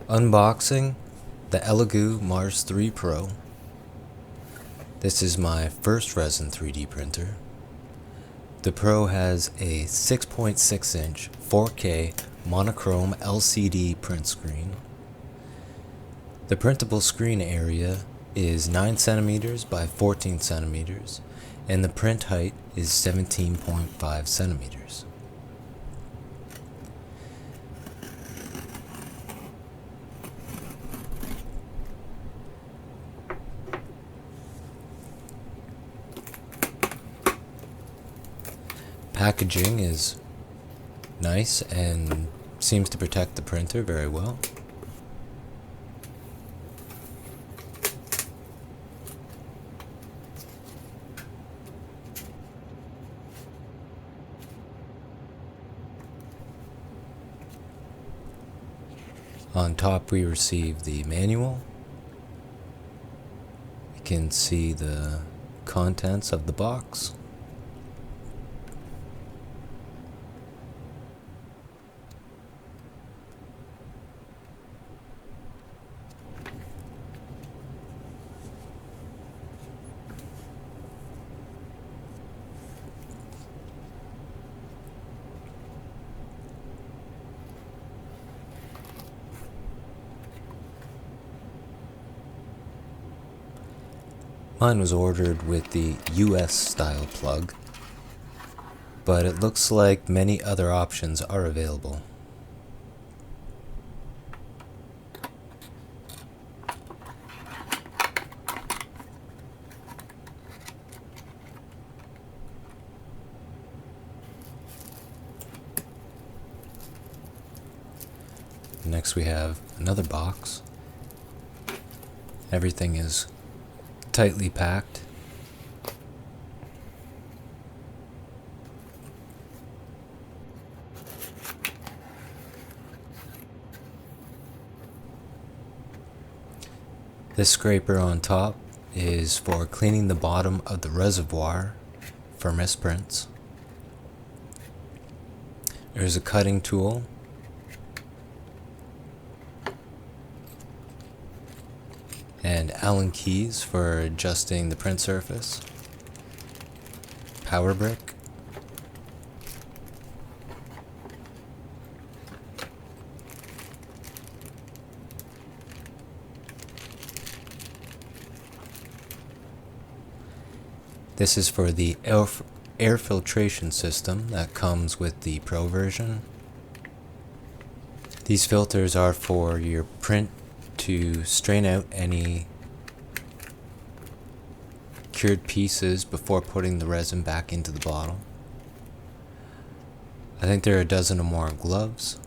Unboxing the Elegoo Mars 3 Pro. This is my first resin 3D printer. The Pro has a 6.6 inch 4K monochrome LCD print screen. The printable screen area is 9 centimeters by 14 centimeters, and the print height is 17.5 centimeters. Packaging is nice and seems to protect the printer very well. On top we receive the manual. You can see the contents of the box. Mine was ordered with the US style plug, but it looks like many other options are available. Next we have another box. Everything is tightly packed. This scraper on top is for cleaning the bottom of the reservoir for misprints. There's a cutting tool. And Allen keys for adjusting the print surface. Power brick. This is for the air filtration system that comes with the Pro version. These filters are for your print to strain out any cured pieces before putting the resin back into the bottle. I think there are a dozen or more gloves,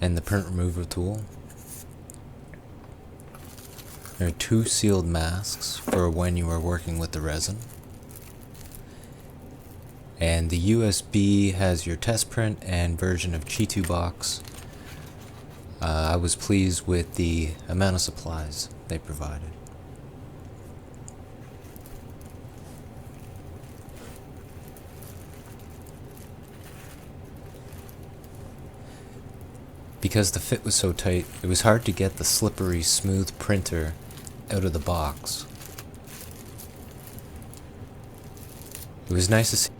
and the print removal tool. There are 2 sealed masks for when you are working with the resin. And the USB has your test print and version of Chi2 box. I was pleased with the amount of supplies they provided. Because the fit was so tight, it was hard to get the slippery, smooth printer out of the box. It was nice to see.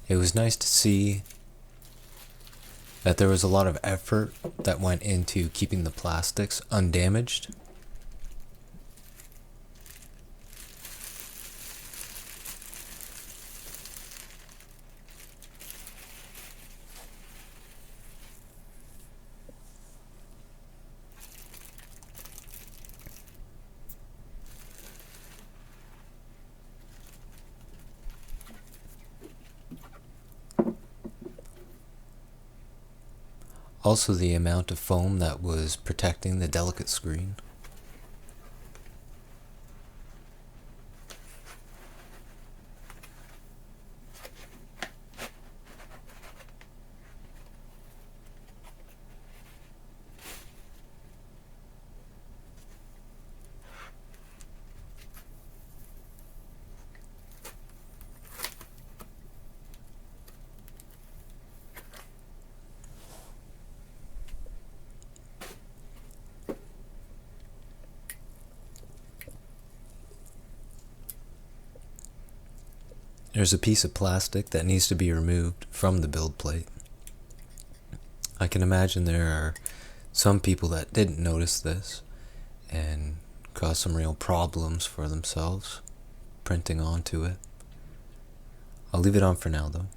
It was nice to see that there was a lot of effort that went into keeping the plastics undamaged. also the amount of foam that was protecting the delicate screen. There's a piece of plastic that needs to be removed from the build plate. I can imagine there are some people that didn't notice this and caused some real problems for themselves printing onto it. I'll leave it on for now though.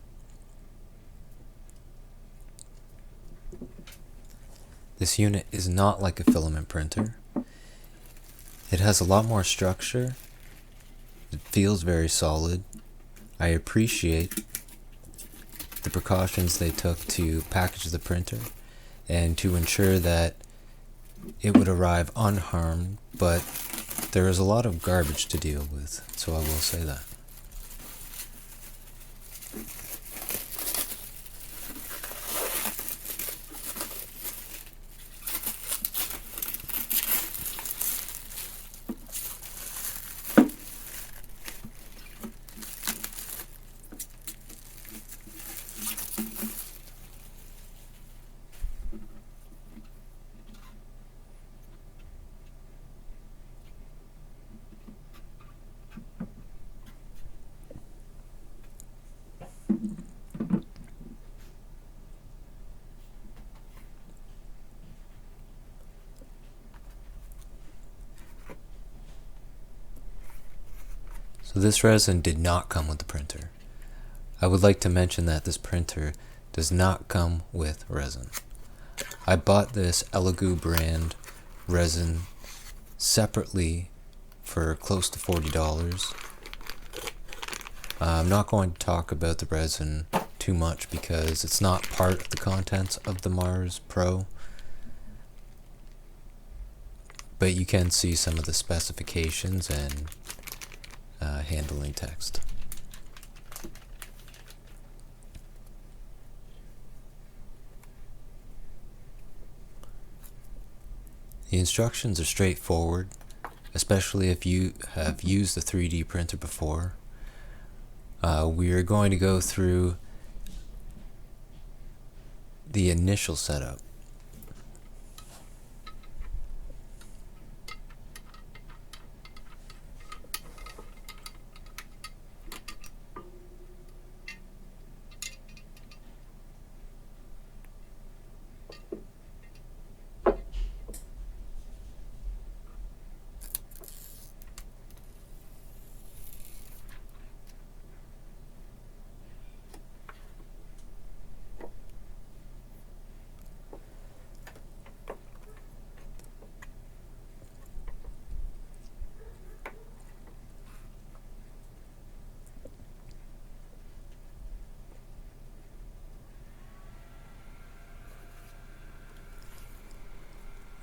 This unit is not like a filament printer. It has a lot more structure. It feels very solid. I appreciate the precautions they took to package the printer and to ensure that it would arrive unharmed, but there is a lot of garbage to deal with, so I will say that. So this resin did not come with the printer. I would like to mention that this printer does not come with resin. I bought this Elegoo brand resin separately for close to $40. I'm not going to talk about the resin too much because it's not part of the contents of the Mars Pro, but you can see some of the specifications and handling text. The instructions are straightforward, especially if you have used the 3D printer before. We are going to go through the initial setup.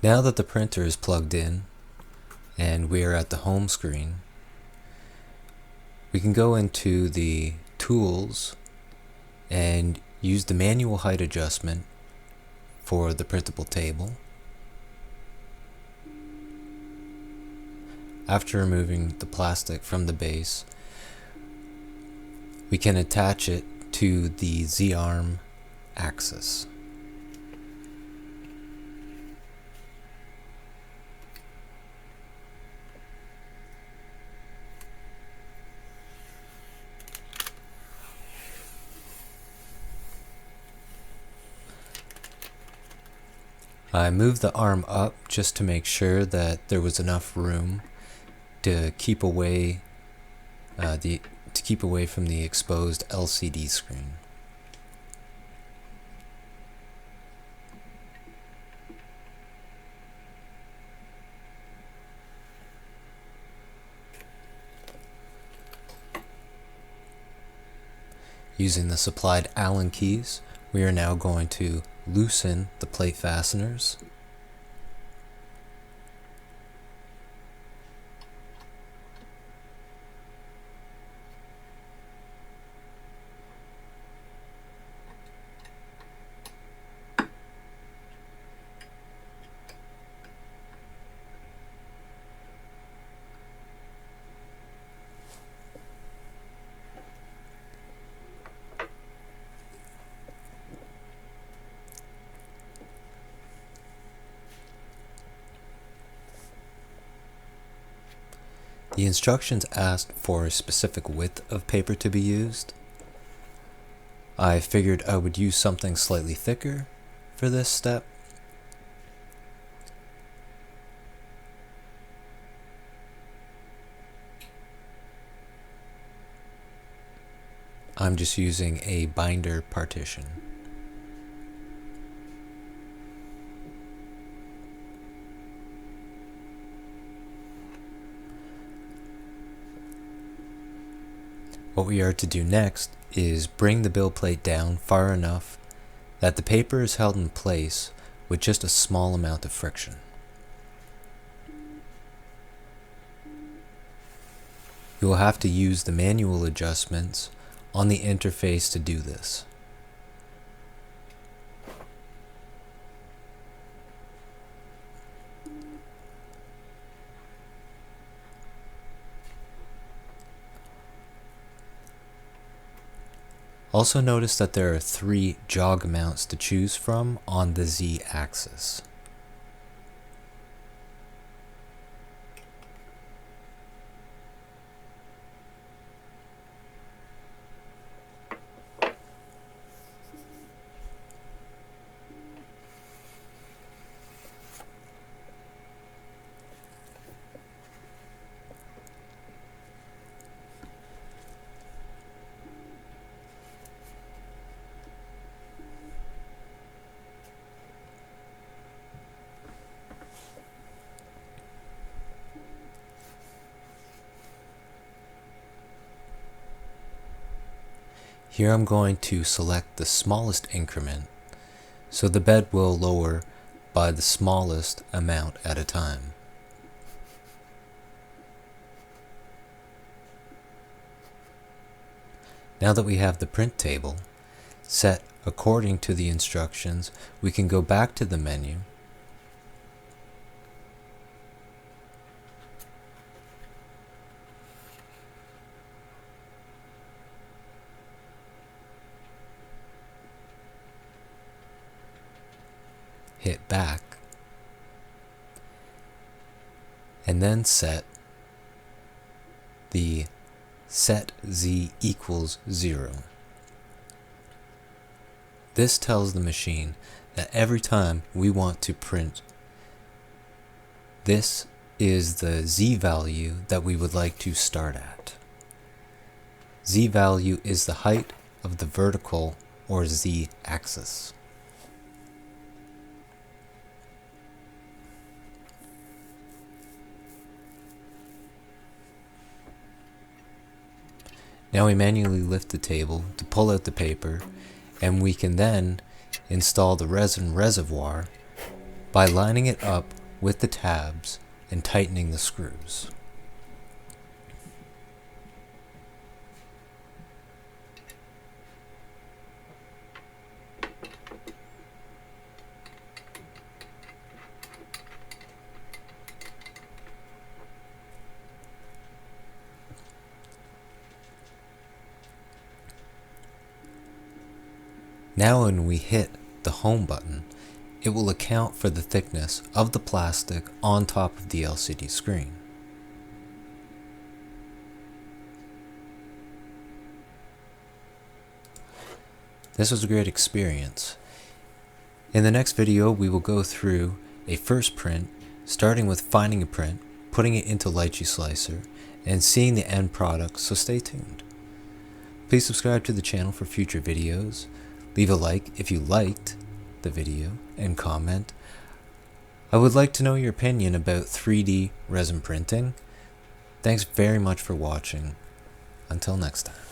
Now that the printer is plugged in and we are at the home screen, we can go into the tools and use the manual height adjustment for the printable table. After removing the plastic from the base, we can attach it to the Z-arm axis. I moved the arm up just to make sure that there was enough room to keep away from the exposed LCD screen. Using the supplied Allen keys, we are now going to loosen the plate fasteners. The instructions asked for a specific width of paper to be used. I figured I would use something slightly thicker for this step. I'm just using a binder partition. What we are to do next is bring the build plate down far enough that the paper is held in place with just a small amount of friction. You will have to use the manual adjustments on the interface to do this. Also notice that there are 3 jog mounts to choose from on the Z axis. Here I'm going to select the smallest increment, so the bed will lower by the smallest amount at a time. Now that we have the print table set according to the instructions, we can go back to the menu hit back, and then set the set Z equals 0. This tells the machine that every time we want to print, this is the Z value that we would like to start at. Z value is the height of the vertical or Z axis. Now we manually lift the table to pull out the paper, and we can then install the resin reservoir by lining it up with the tabs and tightening the screws. Now when we hit the home button, it will account for the thickness of the plastic on top of the LCD screen. This was a great experience. In the next video, we will go through a first print, starting with finding a print, putting it into Lychee Slicer, and seeing the end product, so stay tuned. Please subscribe to the channel for future videos. Leave a like if you liked the video and comment. I would like to know your opinion about 3D resin printing. Thanks very much for watching. Until next time.